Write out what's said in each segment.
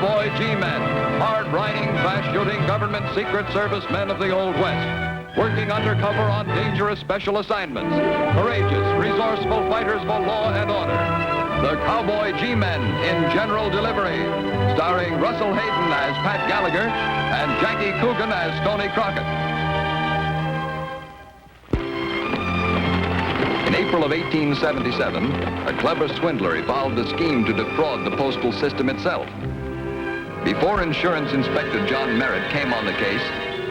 Cowboy G-men, hard-riding, fast-shooting government Secret Service men of the Old West, working undercover on dangerous special assignments, courageous, resourceful fighters for law and order. The Cowboy G-men in general delivery, starring Russell Hayden as Pat Gallagher and Jackie Coogan as Stoney Crockett. In April of 1877, a clever swindler evolved a scheme to defraud the postal system itself. Before Insurance Inspector John Merritt came on the case,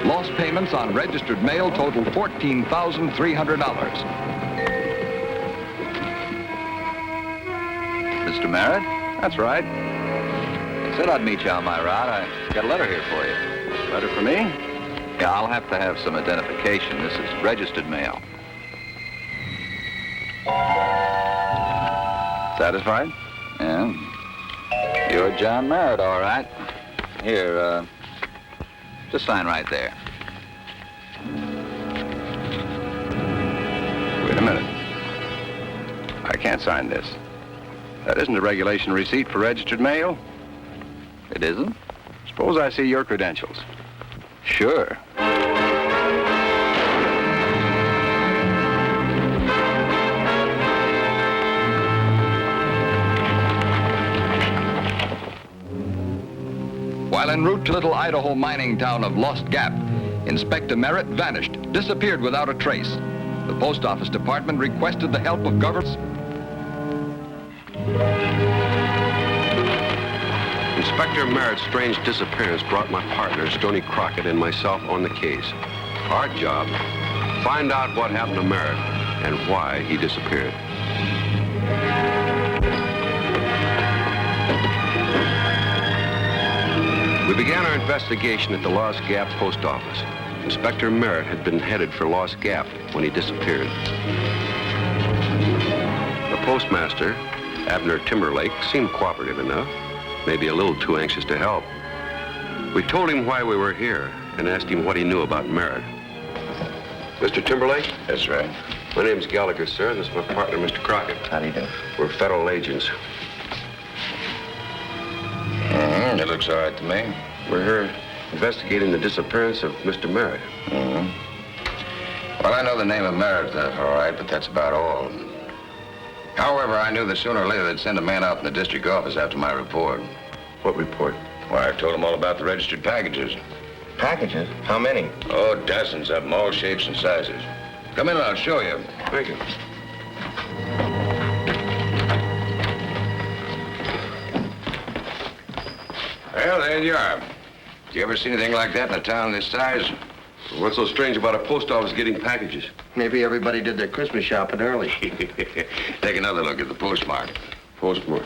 lost payments on registered mail totaled $14,300. Mr. Merritt? That's right. I said I'd meet you on my route. I got a letter here for you. Letter for me? Yeah, I'll have to have some identification. This is registered mail. Satisfied? Yeah. You're John Merritt, all right. Here, just sign right there. Wait a minute. I can't sign this. That isn't a regulation receipt for registered mail. It isn't? Suppose I see your credentials. Sure. While en route to little Idaho mining town of Lost Gap, Inspector Merritt vanished, disappeared without a trace. The Post Office Department requested the help of government. Inspector Merritt's strange disappearance brought my partner, Stoney Crockett, and myself on the case. Our job, find out what happened to Merritt and why he disappeared. We began our investigation at the Lost Gap Post Office. Inspector Merritt had been headed for Lost Gap when he disappeared. The postmaster, Abner Timberlake, seemed cooperative enough, maybe a little too anxious to help. We told him why we were here and asked him what he knew about Merritt. Mr. Timberlake? That's right. My name's Gallagher, sir, and this is my partner, Mr. Crockett. How do you do? We're federal agents. It looks all right to me. We're here investigating the disappearance of Mr. Merritt. Well, I know the name of Meredith, all right, but that's about all. However, I knew that sooner or later they'd send a man out in the district office after my report. What report? Why, I told them all about the registered packages. Packages? How many? Oh, dozens of them, all shapes and sizes. Come in and I'll show you. Thank you. Well, there you are. You ever see anything like that in a town this size? What's so strange about a post office getting packages? Maybe everybody did their Christmas shopping early. Take another look at the postmark. Postmark.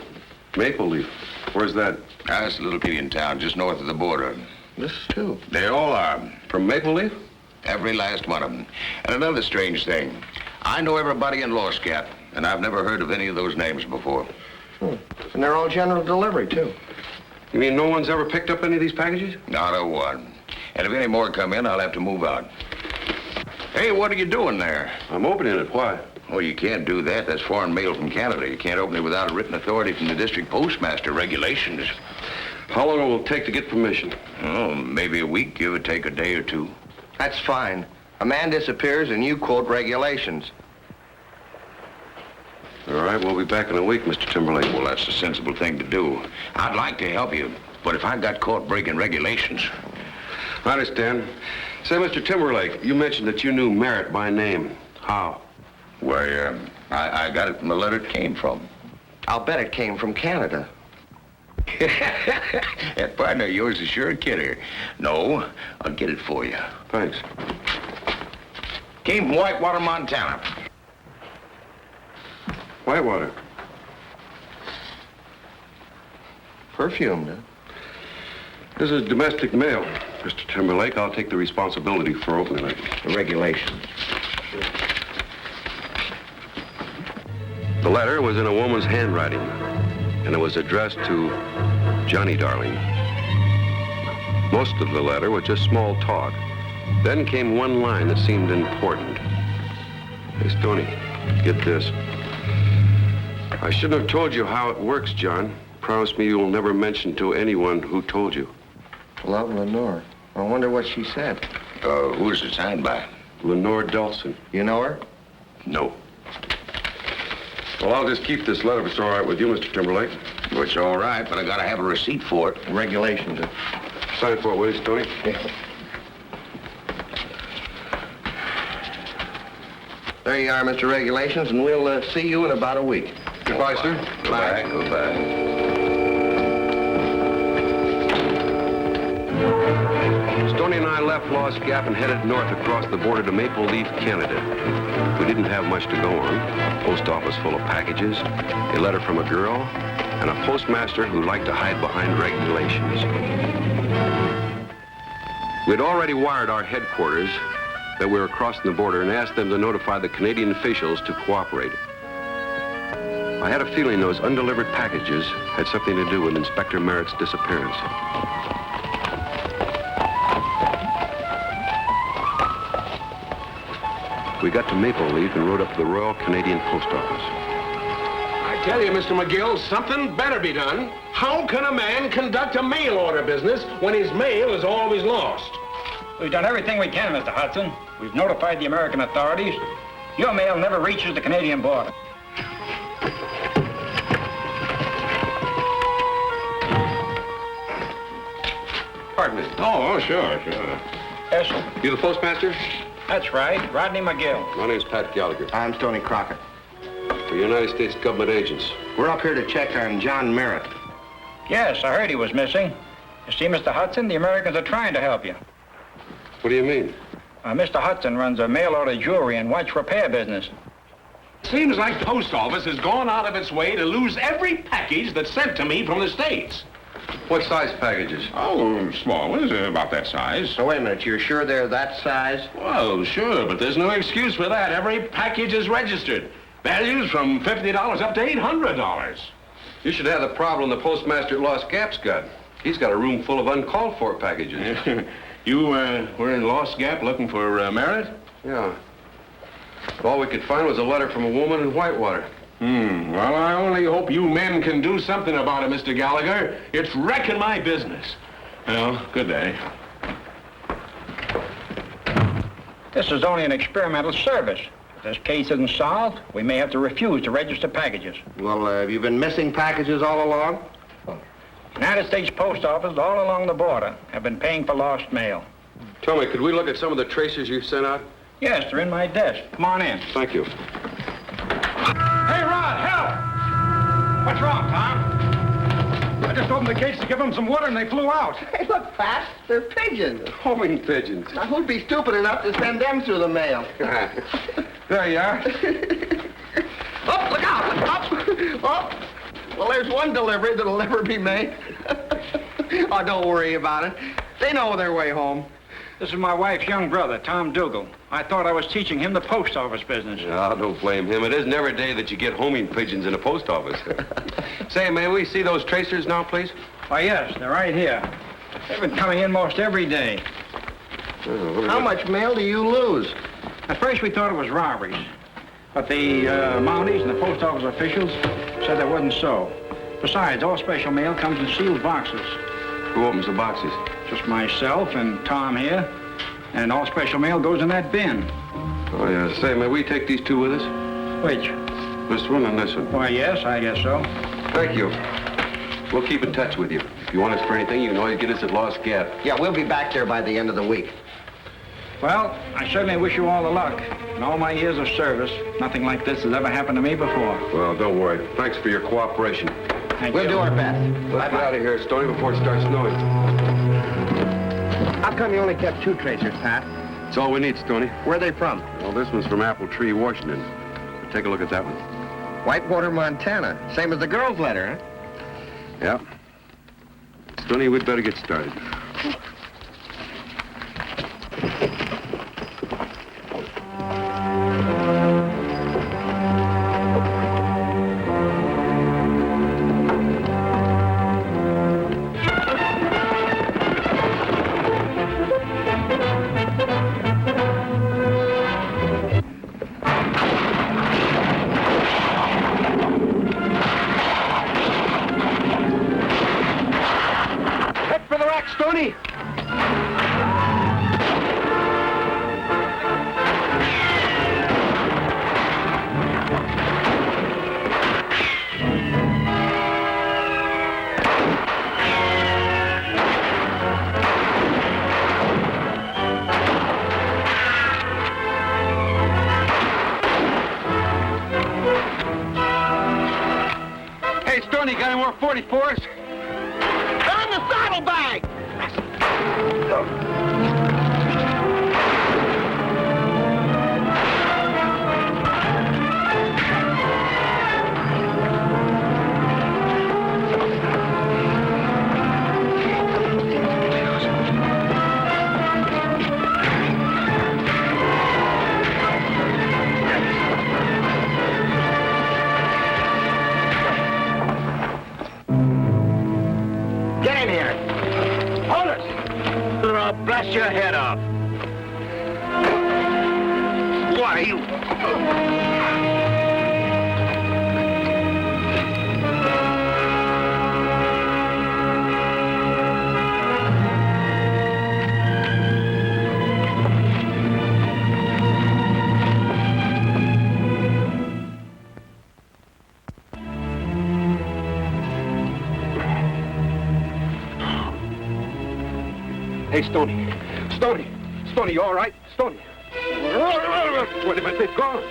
Maple Leaf. Where's that? It's a little Indian town just north of the border. This too. They all are. From Maple Leaf? Every last one of them. And another strange thing. I know everybody in Lost Gap, and I've never heard of any of those names before. And they're all general delivery, too. You mean no one's ever picked up any of these packages? Not a one. And if any more come in, I'll have to move out. Hey, what are you doing there? I'm opening it. Why? Oh, you can't do that. That's foreign mail from Canada. You can't open it without a written authority from the district postmaster. Regulations. How long will it take to get permission? Oh, maybe a week. Give or take a day or two. That's fine. A man disappears and you quote regulations. All right, we'll be back in a week, Mr. Timberlake. Well, that's the sensible thing to do. I'd like to help you, but if I got caught breaking regulations... I understand. Say, Mr. Timberlake, you mentioned that you knew Merritt by name. How? Why, I got it from the letter it came from. I'll bet it came from Canada. That partner of yours is sure a kidder. No, I'll get it for you. Thanks. Came from Whitewater, Montana. Whitewater. Perfumed, huh? This is domestic mail, Mr. Timberlake. I'll take the responsibility for opening it. The regulations. The letter was in a woman's handwriting, and it was addressed to Johnny Darling. Most of the letter was just small talk. Then came one line that seemed important. Hey, Stoney, get this. I shouldn't have told you how it works, John. Promise me you will never mention to anyone who told you. Love, Lenore. I wonder what she said. Who's it signed by? Lenore Dawson. You know her? No. Well, I'll just keep this letter if it's all right with you, Mr. Timberlake. Well, it's all right, but I gotta have a receipt for it. Regulations. Sign for it, will you, Stoney? Yeah. There you are, Mr. Regulations, and we'll see you in about a week. Goodbye, sir. Goodbye. Goodbye. Stoney and I left Lost Gap and headed north across the border to Maple Leaf, Canada. We didn't have much to go on. Post office full of packages, a letter from a girl, and a postmaster who liked to hide behind regulations. We'd already wired our headquarters that we were crossing the border and asked them to notify the Canadian officials to cooperate. I had a feeling those undelivered packages had something to do with Inspector Merritt's disappearance. We got to Maple Leaf and rode up to the Royal Canadian Post Office. I tell you, Mr. McGill, something better be done. How can a man conduct a mail order business when his mail is always lost? We've done everything we can, Mr. Hudson. We've notified the American authorities. Your mail never reaches the Canadian border. Pardon me. Oh, sure. Yes, sir. You the postmaster? That's right, Rodney McGill. My name's Pat Gallagher. I'm Stoney Crockett. We're United States government agents. We're up here to check on John Merritt. Yes, I heard he was missing. You see, Mr. Hudson, the Americans are trying to help you. What do you mean? Mr. Hudson runs a mail-order jewelry and watch repair business. Seems like post office has gone out of its way to lose every package that's sent to me from the States. What size packages? Oh, small ones, about that size. So wait a minute, you're sure they're that size? Well, sure, but there's no excuse for that. Every package is registered. Values from $50 up to $800. You should have the problem the postmaster at Lost Gap's got. He's got a room full of uncalled for packages. You were in Lost Gap looking for Merritt? Yeah. All we could find was a letter from a woman in Whitewater. Well, I only hope you men can do something about it, Mr. Gallagher. It's wrecking my business. Well, good day. This is only an experimental service. If this case isn't solved, we may have to refuse to register packages. Well, have you been missing packages all along? United States Post Office all along the border have been paying for lost mail. Tell me, could we look at some of the tracers you've sent out? Yes, they're in my desk. Come on in. Thank you. Hey, Rod, help! What's wrong, Tom? I just opened the case to give them some water and they flew out. Hey, look, Pat, they're pigeons. Homing pigeons. Now, who'd be stupid enough to send them through the mail? There you are. Oh, look out! Up! Oh! Well, there's one delivery that'll never be made. Oh, don't worry about it. They know their way home. This is my wife's young brother, Tom Dougal. I thought I was teaching him the post office business. No, don't blame him. It isn't every day that you get homing pigeons in a post office. Say, may we see those tracers now, please? Why, yes, they're right here. They've been coming in most every day. How much mail do you lose? At first, we thought it was robberies. But the Mounties and the post office officials said that wasn't so. Besides, all special mail comes in sealed boxes. Who opens the boxes? Just myself and Tom here. And all special mail goes in that bin. Oh, yeah. Say, may we take these two with us? Which? This one and this one. Why, yes, I guess so. Thank you. We'll keep in touch with you. If you want us for anything, you can always get us at Lost Gap. Yeah, we'll be back there by the end of the week. Well, I certainly wish you all the luck. In all my years of service, nothing like this has ever happened to me before. Well, don't worry. Thanks for your cooperation. Thank We'll you. do our best. Let's get out of here, Stoney, before it starts snowing. How come you only kept two tracers, Pat? That's all we need, Stoney. Where are they from? Well, this one's from Apple Tree, Washington. Take a look at that one. Whitewater, Montana. Same as the girl's letter, huh? Yeah. Stoney, we'd better get started. Stoney! Hey, Stoney, got any more 44s? They're in the saddlebag! Get in here. Hold it. Or I'll blast your head off. What are you? Hey, Stoney. Stoney. Stoney, you all right? Stoney. What if they've gone?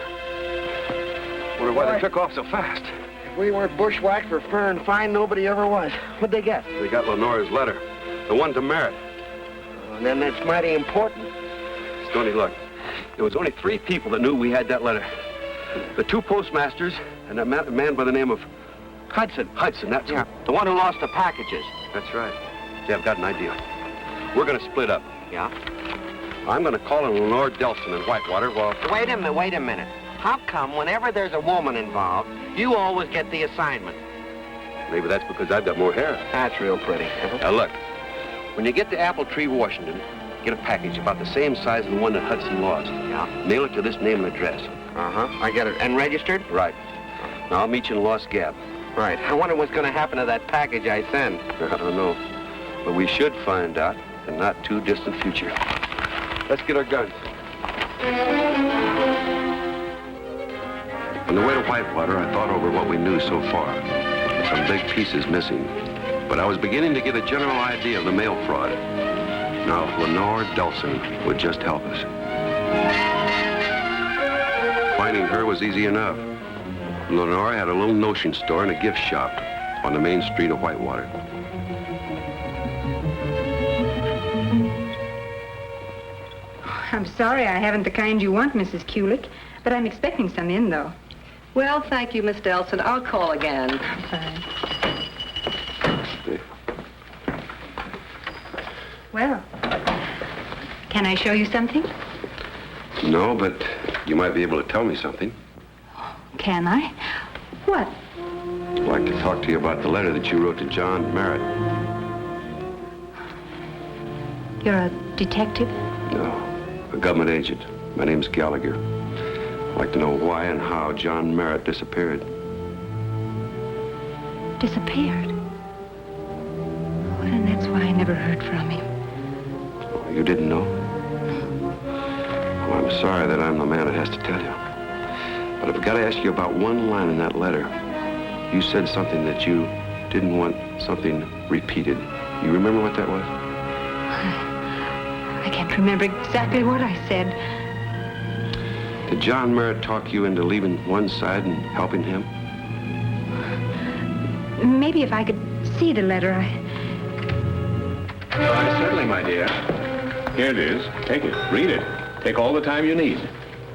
Wonder why they took off so fast. If we weren't bushwhacked for fur and fine, nobody ever was. What'd they get? They got Lenore's letter. The one to Merritt. And then that's mighty important. Stoney, look. There was only 3 people that knew we had that letter. The 2 postmasters and a man by the name of Hudson. Hudson, that's Yeah, the one who lost the packages. That's right. See, I've got an idea. We're going to split up. Yeah? I'm going to call on Lenore Delson in Whitewater while... Wait a minute. How come whenever there's a woman involved, you always get the assignment? Maybe that's because I've got more hair. That's real pretty. Now, look. When you get to Apple Tree, Washington, get a package about the same size as the one that Hudson lost. Yeah? Mail it to this name and address. Uh-huh. I get it. And registered? Right. Now, I'll meet you in Lost Gap. Right. I wonder what's going to happen to that package I send. I don't know. But we should find out in not too distant future. Let's get our guns. On the way to Whitewater, I thought over what we knew so far. Some big pieces missing. But I was beginning to get a general idea of the mail fraud. Now, if Lenore Delson would just help us. Finding her was easy enough. Lenore had a little notion store and a gift shop on the main street of Whitewater. I'm sorry I haven't the kind you want, Mrs. Kulick, but I'm expecting some in, though. Well, thank you, Miss Delson. I'll call again. Fine. Well, can I show you something? No, but you might be able to tell me something. Can I? What? I'd like to talk to you about the letter that you wrote to John Merritt. You're a detective? No, a government agent. My name's Gallagher. I'd like to know why and how John Merritt disappeared. Disappeared? Well, and that's why I never heard from him. Oh, you didn't know? Well, I'm sorry that I'm the man that has to tell you. But I've got to ask you about one line in that letter. You said something that you didn't want something repeated. You remember what that was? I can't remember exactly what I said. Did John Merritt talk you into leaving one side and helping him? Maybe if I could see the letter, Why, certainly, my dear. Here it is. Take it. Read it. Take all the time you need.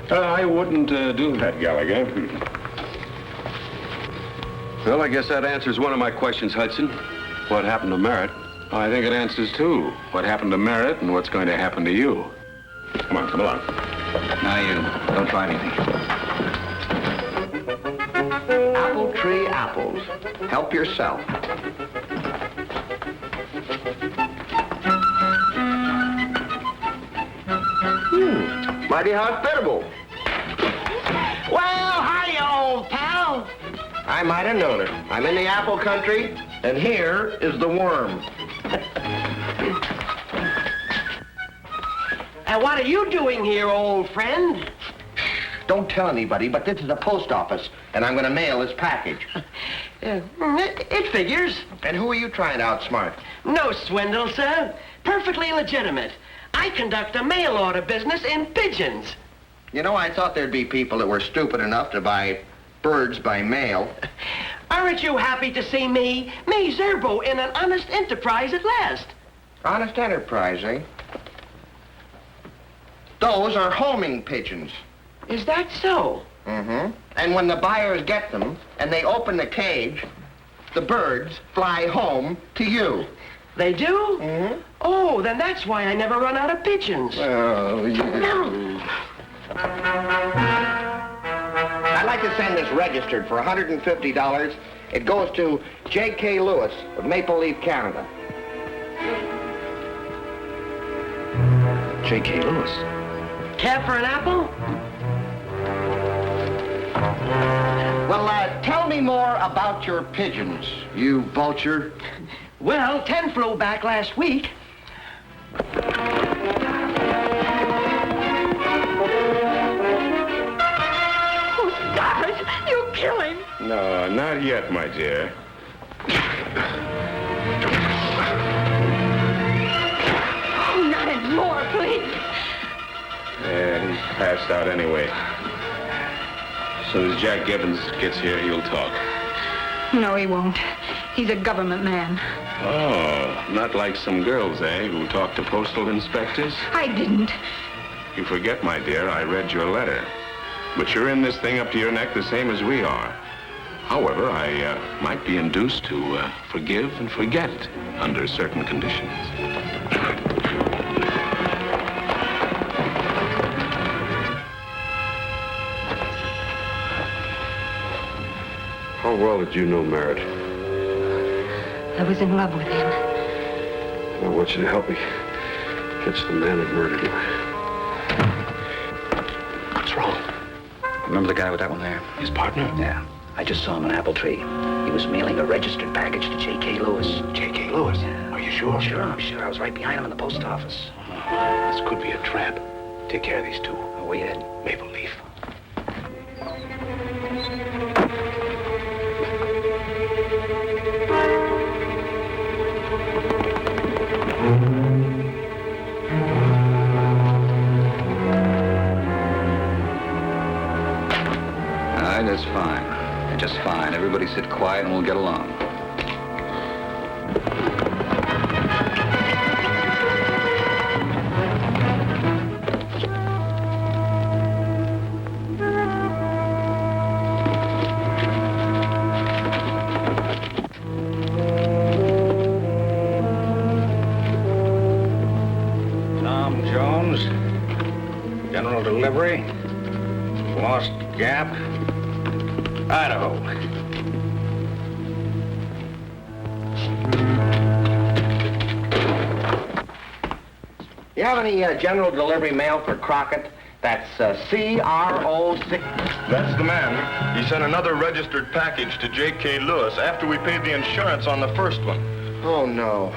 I wouldn't do that, Gallagher. Well, I guess that answers one of my questions, Hudson. What happened to Merritt? I think it answers, too. What happened to Merritt and what's going to happen to you. Come on, come along. Now, you don't try anything. Apple tree apples. Help yourself. Mighty hospitable. Well, hiya, old pal. I might have known it. I'm in the apple country, And here is the worm. And what are you doing here, old friend? Don't tell anybody, but this is the post office, and I'm going to mail this package. It figures. And who are you trying to outsmart? No swindle, sir. Perfectly legitimate. I conduct a mail order business in pigeons. You know, I thought there'd be people that were stupid enough to buy birds by mail. Aren't you happy to see me Zerbo, in an honest enterprise at last? Honest enterprise, eh? Those are homing pigeons. Is that so? Mm-hmm. And when the buyers get them and they open the cage, the birds fly home to you. They do? Mm-hmm. Oh, then that's why I never run out of pigeons. Oh, yeah. I'd like to send this registered for $150. It goes to J.K. Lewis of Maple Leaf, Canada. J.K. Lewis. Care for an apple? Well, tell me more about your pigeons, you vulture. Well, 10 flew back last week. Oh, stop it. You'll kill him. No, not yet, my dear. Oh, not anymore, please. And he passed out anyway. As soon as Jack Gibbons gets here, he'll talk. No, he won't. He's a government man. Oh, not like some girls, eh, who talk to postal inspectors? I didn't. You forget, my dear, I read your letter. But you're in this thing up to your neck the same as we are. However, I might be induced to forgive and forget under certain conditions. How well did you know Merritt? I was in love with him. I want you to help me catch the man that murdered him. What's wrong? Remember the guy with that one there? His partner? Yeah. I just saw him in Apple Tree. He was mailing a registered package to J.K. Lewis. J.K. Lewis? Yeah. Are you sure? Sure, I'm sure. I was right behind him in the post office. This could be a trap. Take care of these two. Oh, where you heading? Maple Leaf. That's fine. Just fine. Everybody sit quiet and we'll get along. Tom Jones, General Delivery, Lost Gap, Idaho. You have any general delivery mail for Crockett? That's C-R-O-6. That's the man. He sent another registered package to J.K. Lewis after we paid the insurance on the first one. Oh, no.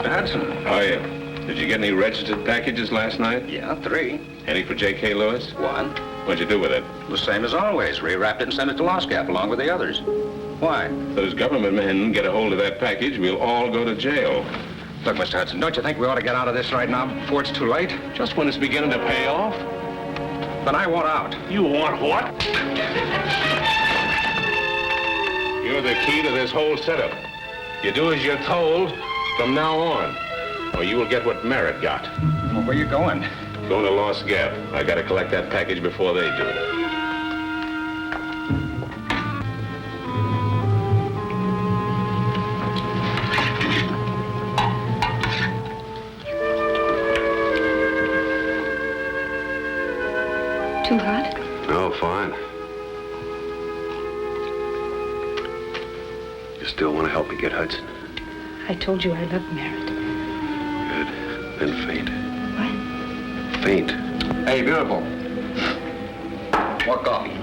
Hudson. Oh, yeah. Did you get any registered packages last night? Yeah, 3. Any for J.K. Lewis? 1. What'd you do with it? The same as always. Rewrapped it and sent it to Lost Gap along with the others. Why? If those government men get a hold of that package, we'll all go to jail. Look, Mr. Hudson, don't you think we ought to get out of this right now before it's too late? Just when it's beginning to pay off? Then I want out. You want what? You're the key to this whole setup. You do as you're told from now on, or you will get what Merritt got. Well, where you going? Going to Lost Gap. I gotta collect that package before they do. Too hot? No, fine. You still want to help me get Hudson? I told you I loved Meredith. then faint. What? Faint. Hey, beautiful. More coffee.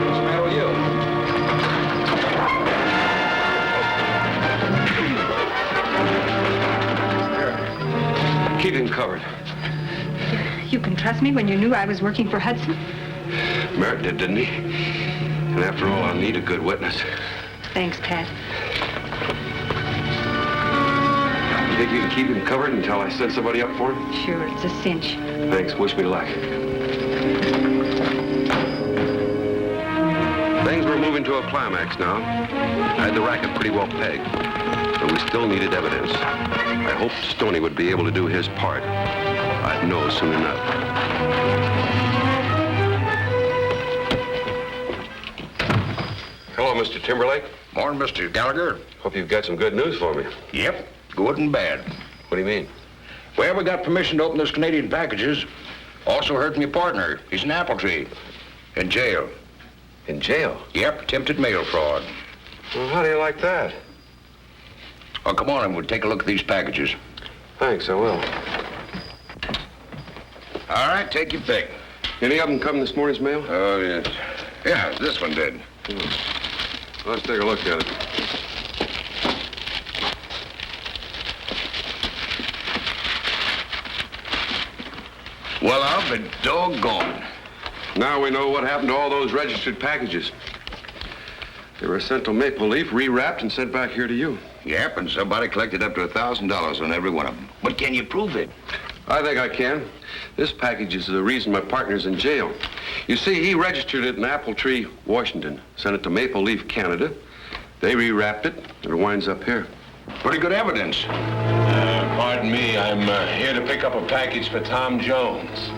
What's the matter with you? Keep him covered. You can trust me when you knew I was working for Hudson? Merritt did, didn't he? And after all, I'll need a good witness. Thanks, Pat. You think you can keep him covered until I send somebody up for him? Sure, it's a cinch. Thanks. Wish me luck. Things were moving to a climax now. I had the racket pretty well pegged, but we still needed evidence. I hoped Stoney would be able to do his part. I'd know soon enough. Hello, Mr. Timberlake. Morning, Mr. Gallagher. Hope you've got some good news for me. Yep, good and bad. What do you mean? Well, we got permission to open those Canadian packages. Also heard from your partner. He's an apple tree. In jail. In jail? Yep, attempted mail fraud. Well, how do you like that? Well, come on and we'll take a look at these packages. Thanks, I will. All right, take your pick. Any of them come in this morning's mail? Oh, yes. Yeah, this one did. Let's take a look at it. Well, I'll be doggone. Now we know what happened to all those registered packages. They were sent to Maple Leaf, rewrapped, and sent back here to you. Yep, and somebody collected up to $1,000 on every one of them. But can you prove it? I think I can. This package is the reason my partner's in jail. You see, he registered it in Apple Tree, Washington, sent it to Maple Leaf, Canada. They rewrapped it, and it winds up here. Pretty good evidence. Pardon me, I'm here to pick up a package for Tom Jones.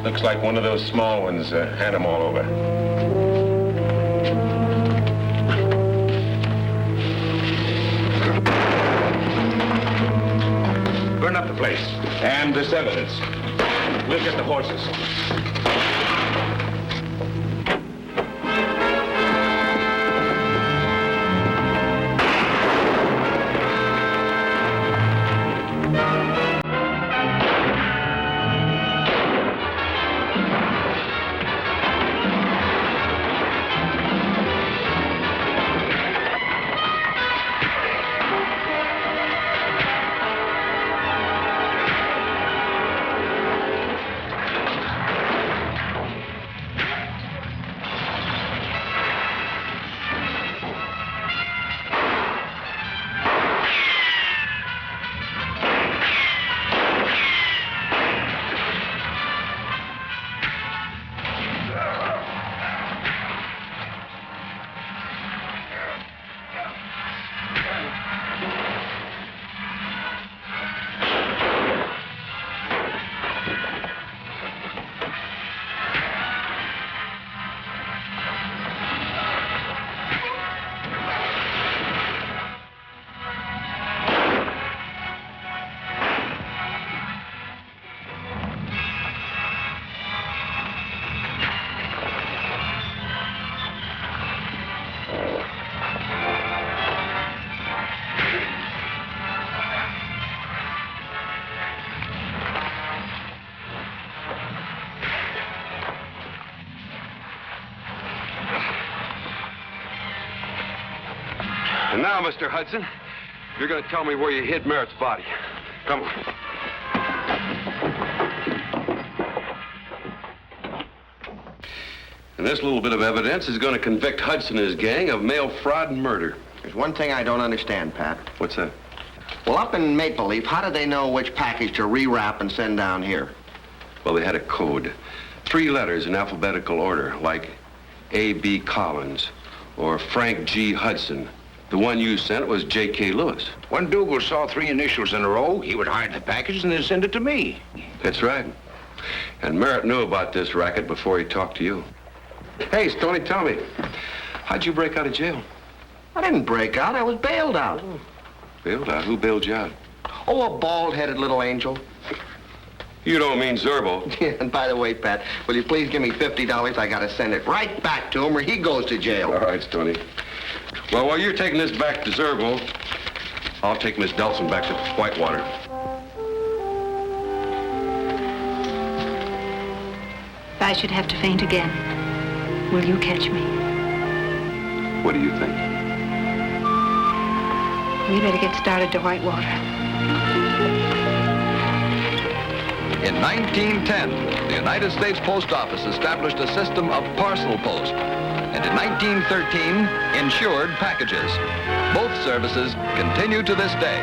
Looks like one of those small ones. Hand them all over. Burn up the place. And this evidence. We'll get the horses. And now, Mr. Hudson, you're going to tell me where you hid Merritt's body. Come on. And this little bit of evidence is going to convict Hudson and his gang of mail fraud and murder. There's one thing I don't understand, Pat. What's that? Well, up in Maple Leaf, how did they know which package to rewrap and send down here? Well, they had a code. 3 letters in alphabetical order, like A.B. Collins or Frank G. Hudson. The one you sent was J.K. Lewis. When Dougal saw 3 initials in a row, he would hide the package and then send it to me. That's right. And Merritt knew about this racket before he talked to you. Hey, Stoney, tell me, how'd you break out of jail? I didn't break out. I was bailed out. Bailed out? Who bailed you out? Oh, a bald-headed little angel. You don't mean Zerbo. Yeah, and by the way, Pat, will you please give me $50? I gotta send it right back to him or he goes to jail. All right, Stoney. Well, while you're taking this back to Zerbo, I'll take Miss Delson back to Whitewater. If I should have to faint again, will you catch me? What do you think? We better get started to Whitewater. In 1910, the United States Post Office established a system of parcel post, and in 1913, insured packages. Both services continue to this day.